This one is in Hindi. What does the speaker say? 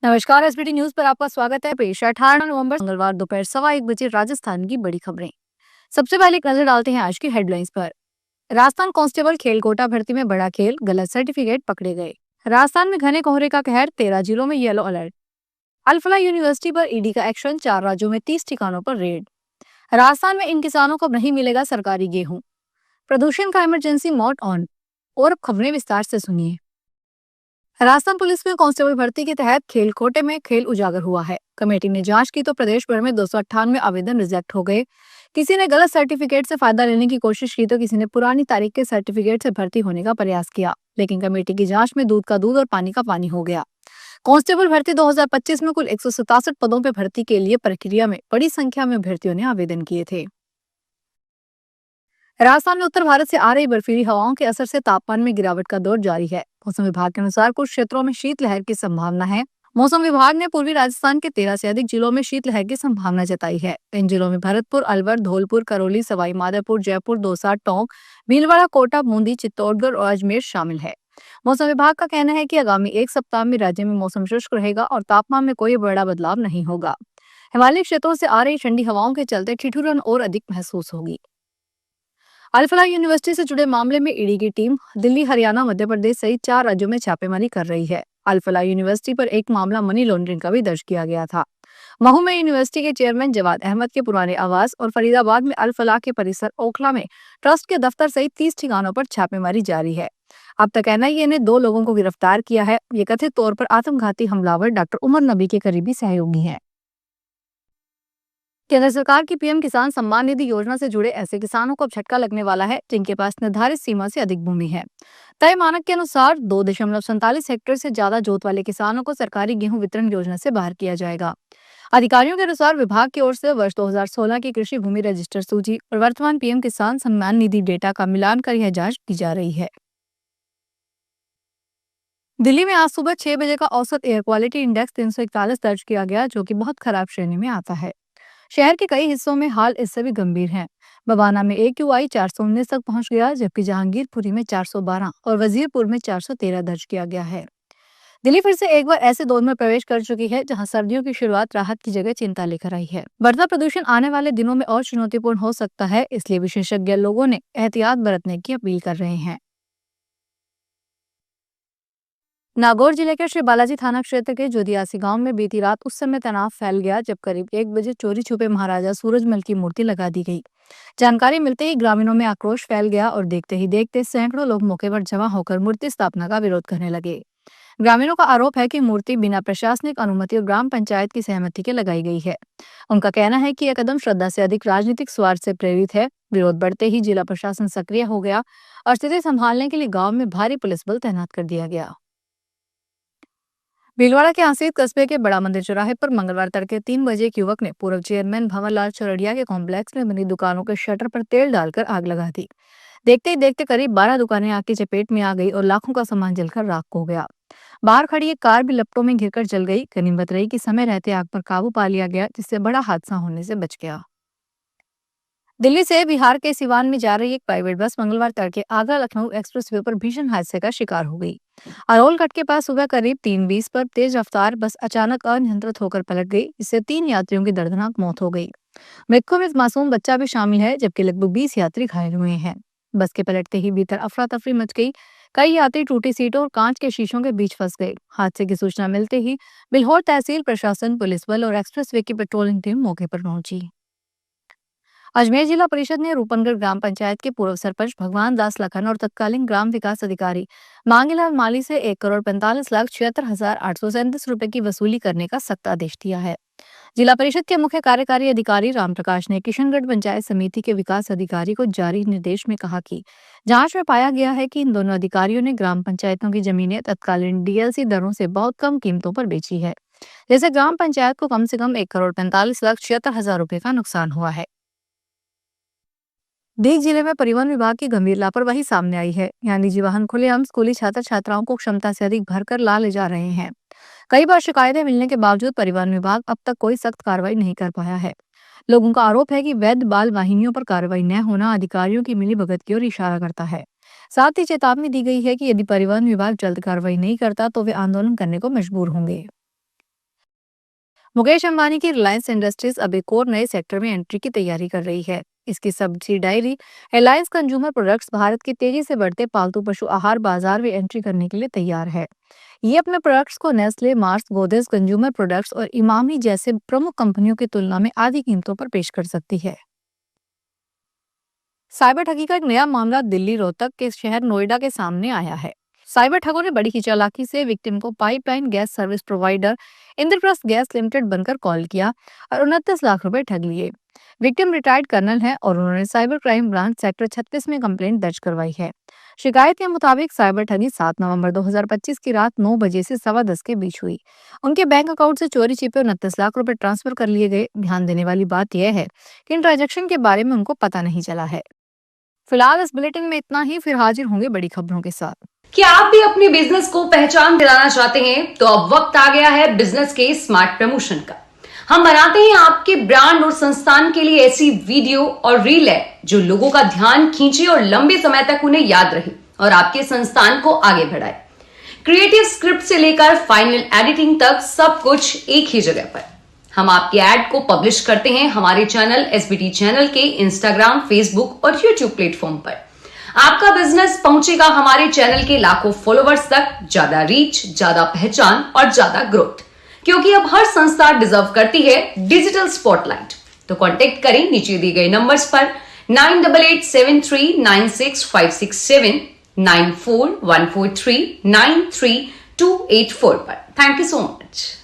नमस्कार। एसबीटी न्यूज पर आपका स्वागत है। पेश है 18 नवंबर मंगलवार दोपहर 1:15 राजस्थान की बड़ी खबरें। सबसे पहले एक नजर डालते हैं आज की हेडलाइंस पर। राजस्थान कांस्टेबल खेल कोटा भर्ती में बड़ा खेल, गलत सर्टिफिकेट पकड़े गए। राजस्थान में घने कोहरे का कहर, 13 जिलों में येलो अलर्ट। अल्फला यूनिवर्सिटी पर ईडी का एक्शन, 4 राज्यों में 30 ठिकानों पर रेड। राजस्थान में इन किसानों को नहीं मिलेगा सरकारी गेहूं। प्रदूषण का इमरजेंसी मोड ऑन। और अब खबरें विस्तार से सुनिए। राजस्थान पुलिस में कांस्टेबल भर्ती के तहत खेल कोटे में खेल उजागर हुआ है। कमेटी ने जांच की तो प्रदेश भर में 298 आवेदन रिजेक्ट हो गए। किसी ने गलत सर्टिफिकेट से फायदा लेने की कोशिश की तो किसी ने पुरानी तारीख के सर्टिफिकेट से भर्ती होने का प्रयास किया, लेकिन कमेटी की जांच में दूध का दूध और पानी का पानी हो गया। कांस्टेबल भर्ती 2025 में कुल 167 पदों पर भर्ती के लिए प्रक्रिया में बड़ी संख्या में अभ्यर्थियों ने आवेदन किए थे। राजस्थान में उत्तर भारत से आ रही बर्फीली हवाओं के असर से तापमान में गिरावट का दौर जारी है। मौसम विभाग के अनुसार कुछ क्षेत्रों में शीतलहर की संभावना है। मौसम विभाग ने पूर्वी राजस्थान के 13 से अधिक जिलों में शीतलहर की संभावना जताई है। इन जिलों में भरतपुर, अलवर, धौलपुर, करौली, सवाई माधोपुर, जयपुर, दौसा, टोंक, भीलवाड़ा, कोटा, बूंदी, चित्तौड़गढ़ और अजमेर शामिल है। मौसम विभाग का कहना है कि आगामी एक सप्ताह में राज्य में मौसम शुष्क रहेगा और तापमान में कोई बड़ा बदलाव नहीं होगा। हिमालयी क्षेत्रों से आ रही ठंडी हवाओं के चलते ठिठुरन और अधिक महसूस होगी। अल्फला यूनिवर्सिटी से जुड़े मामले में ईडी की टीम दिल्ली, हरियाणा, मध्य प्रदेश सहित 4 राज्यों में छापेमारी कर रही है। अल्फला यूनिवर्सिटी पर एक मामला मनी लॉन्ड्रिंग का भी दर्ज किया गया था। महू में यूनिवर्सिटी के चेयरमैन जवाद अहमद के पुराने आवास और फरीदाबाद में अल्फला के परिसर ओखला में ट्रस्ट के दफ्तर सहित 30 ठिकानों पर छापेमारी जारी है। अब तक एनआईए ने 2 लोगों को गिरफ्तार किया है। ये कथित तौर पर आत्मघाती हमलावर डॉक्टर उमर नबी के करीबी सहयोगी हैं। केंद्र सरकार की पीएम किसान सम्मान निधि योजना से जुड़े ऐसे किसानों को अब झटका लगने वाला है जिनके पास निर्धारित सीमा से अधिक भूमि है। तय मानक के अनुसार 2.47 हेक्टेयर से ज्यादा जोत वाले किसानों को सरकारी गेहूं वितरण योजना से बाहर किया जाएगा। अधिकारियों के अनुसार विभाग की ओर से वर्ष 2016 की कृषि भूमि रजिस्टर सूची और वर्तमान पीएम किसान सम्मान निधि डेटा का मिलान कर यह जांच की जा रही है। दिल्ली में आज सुबह 6 बजे का औसत एयर क्वालिटी इंडेक्स 341 दर्ज किया गया, जो कि बहुत खराब श्रेणी में आता है। शहर के कई हिस्सों में हाल इससे भी गंभीर है। बवाना में AQI 419 तक पहुंच गया, जबकि जहांगीरपुरी में 412 और वजीरपुर में 413 दर्ज किया गया है। दिल्ली फिर से एक बार ऐसे दौर में प्रवेश कर चुकी है जहां सर्दियों की शुरुआत राहत की जगह चिंता लेकर आई है। बढ़ता प्रदूषण आने वाले दिनों में और चुनौतीपूर्ण हो सकता है, इसलिए विशेषज्ञ लोगों ने एहतियात बरतने की अपील कर रहे हैं। नागौर जिले के श्री बालाजी थाना क्षेत्र के जोदियासी गांव में बीती रात उस समय तनाव फैल गया जब करीब 1 बजे चोरी छुपे महाराजा सूरजमल की मूर्ति लगा दी गई। जानकारी मिलते ही ग्रामीणों में आक्रोश फैल गया और देखते ही देखते सैकड़ों लोग मौके पर जमा होकर मूर्ति स्थापना का विरोध करने लगे। ग्रामीणों का आरोप है कि मूर्ति बिना प्रशासनिक अनुमति और ग्राम पंचायत की सहमति के लगाई गई है। उनका कहना है कि यह कदम श्रद्धा से अधिक राजनीतिक स्वार्थ से प्रेरित है। विरोध बढ़ते ही जिला प्रशासन सक्रिय हो गया और स्थिति संभालने के लिए गाँव में भारी पुलिस बल तैनात कर दिया गया। भीलवाड़ा के आसीत कस्बे के बड़ा मंदिर चौराहे पर मंगलवार तड़के 3 बजे एक युवक ने पूर्व चेयरमैन भंवरलाल चौरड़िया के कॉम्प्लेक्स में बनी दुकानों के शटर पर तेल डालकर आग लगा दी। देखते ही देखते करीब 12 दुकानें आग की चपेट में आ गई और लाखों का सामान जलकर राख हो गया। बाहर खड़ी एक कार भी लपटों में घिरकर जल गई। गनीमत रही कि समय रहते आग पर काबू पा लिया गया, जिससे बड़ा हादसा होने से बच गया। दिल्ली से बिहार के सिवान में जा रही एक प्राइवेट बस मंगलवार तड़के आगरा लखनऊ एक्सप्रेसवे पर भीषण हादसे का शिकार हो गई। अरोलगढ़ के पास सुबह करीब 3:20 पर तेज रफ्तार बस अचानक अनियंत्रित होकर पलट गई, जिससे 3 यात्रियों की दर्दनाक मौत हो गई। मृतकों में एक मासूम बच्चा भी शामिल है, जबकि लगभग 20 यात्री घायल हुए हैं। बस के पलटते ही भीतर अफरा तफरी मच गई। कई यात्री टूटी सीटों और कांच के शीशों के बीच फंस गए। हादसे की सूचना मिलते ही बिल्हौर तहसील प्रशासन, पुलिस बल और एक्सप्रेसवे की पेट्रोलिंग टीम मौके पर पहुंची। अजमेर जिला परिषद ने रूपनगढ़ ग्राम पंचायत के पूर्व सरपंच भगवान दास लखन और तत्कालीन ग्राम विकास अधिकारी मांगीलाल माली से 1,45,76,837 रुपए की वसूली करने का सख्त आदेश दिया है। जिला परिषद के मुख्य कार्यकारी अधिकारी राम प्रकाश ने किशनगढ़ पंचायत समिति के विकास अधिकारी को जारी निर्देश में कहा कि जांच में पाया गया है कि इन दोनों अधिकारियों ने ग्राम पंचायतों की जमीनें तत्कालीन डीएलसी दरों से बहुत कम कीमतों पर बेची है, जैसे ग्राम पंचायत को कम से कम 1,45,76,000 रुपए का नुकसान हुआ है। दीग जिले में परिवहन विभाग की गंभीर लापरवाही सामने आई है। यहाँ निजी वाहन खुलेआम स्कूली छात्र छात्राओं को क्षमता से अधिक भरकर ला ले जा रहे हैं। कई बार शिकायतें मिलने के बावजूद परिवहन विभाग अब तक कोई सख्त कार्रवाई नहीं कर पाया है। लोगों का आरोप है कि वैध बाल वाहिनियों पर कार्रवाई न होना अधिकारियों की मिलीभगत की ओर इशारा करता है। साथ ही चेतावनी दी गई है कि यदि परिवहन विभाग जल्द कार्रवाई नहीं करता तो वे आंदोलन करने को मजबूर होंगे। मुकेश अंबानी की रिलायंस इंडस्ट्रीज अब एक और नए सेक्टर में एंट्री की तैयारी कर रही है। इसकी subsidiary Reliance consumer products Bharat के तेजी से बढ़ते पालतू पशु आहार बाजार में एंट्री करने के लिए तैयार है। ये अपने प्रोडक्ट्स को Nestle, Mars, Godrej consumer products और इमामी जैसे प्रमुख कंपनियों की तुलना में आधी कीमतों पर पेश कर सकती है। साइबर ठगी का एक नया मामला दिल्ली रोहतक के शहर नोएडा के सामने आया है। साइबर ठगों ने बड़ी ही चालाकी से विक्टिम को pipeline gas service provider Indraprastha gas limited बनकर कॉल किया और 29 लाख रुपए ठग लिए। विक्टिम रिटायर्ड कर्नल है और उन्होंने साइबर क्राइम ब्रांच सेक्टर 36 में कंप्लेंट दर्ज करवाई है। शिकायत के मुताबिक साइबर ठगी 7 नवंबर 2025 की रात 9 बजे से 10:15 के बीच हुई। उनके बैंक अकाउंट से चोरी छिपे 29 लाख रुपए ट्रांसफर कर लिए गए। ध्यान देने वाली बात यह है कि इन ट्रांजैक्शन के बारे में उनको पता नहीं चला है। फिलहाल इस बुलेटिन में इतना ही, फिर हाजिर होंगे बड़ी खबरों के साथ। क्या आप भी अपने बिजनेस को पहचान दिलाना चाहते हैं? तो अब वक्त आ गया है बिजनेस के स्मार्ट प्रमोशन का। हम बनाते हैं आपके ब्रांड और संस्थान के लिए ऐसी वीडियो और रील है जो लोगों का ध्यान खींचे और लंबे समय तक उन्हें याद रहे और आपके संस्थान को आगे बढ़ाए। क्रिएटिव स्क्रिप्ट से लेकर फाइनल एडिटिंग तक सब कुछ एक ही जगह पर। हम आपके ऐड को पब्लिश करते हैं हमारे चैनल एसबीटी चैनल के इंस्टाग्राम, फेसबुक और यूट्यूब प्लेटफॉर्म पर। आपका बिजनेस पहुंचेगा हमारे चैनल के लाखों फॉलोवर्स तक, ज्यादा रीच, ज्यादा पहचान और ज्यादा ग्रोथ, क्योंकि अब हर संस्था डिजर्व करती है डिजिटल स्पॉटलाइट। तो कांटेक्ट करें नीचे दिए गए नंबर्स पर 9887396567, 9414393284 पर। Thank you so much.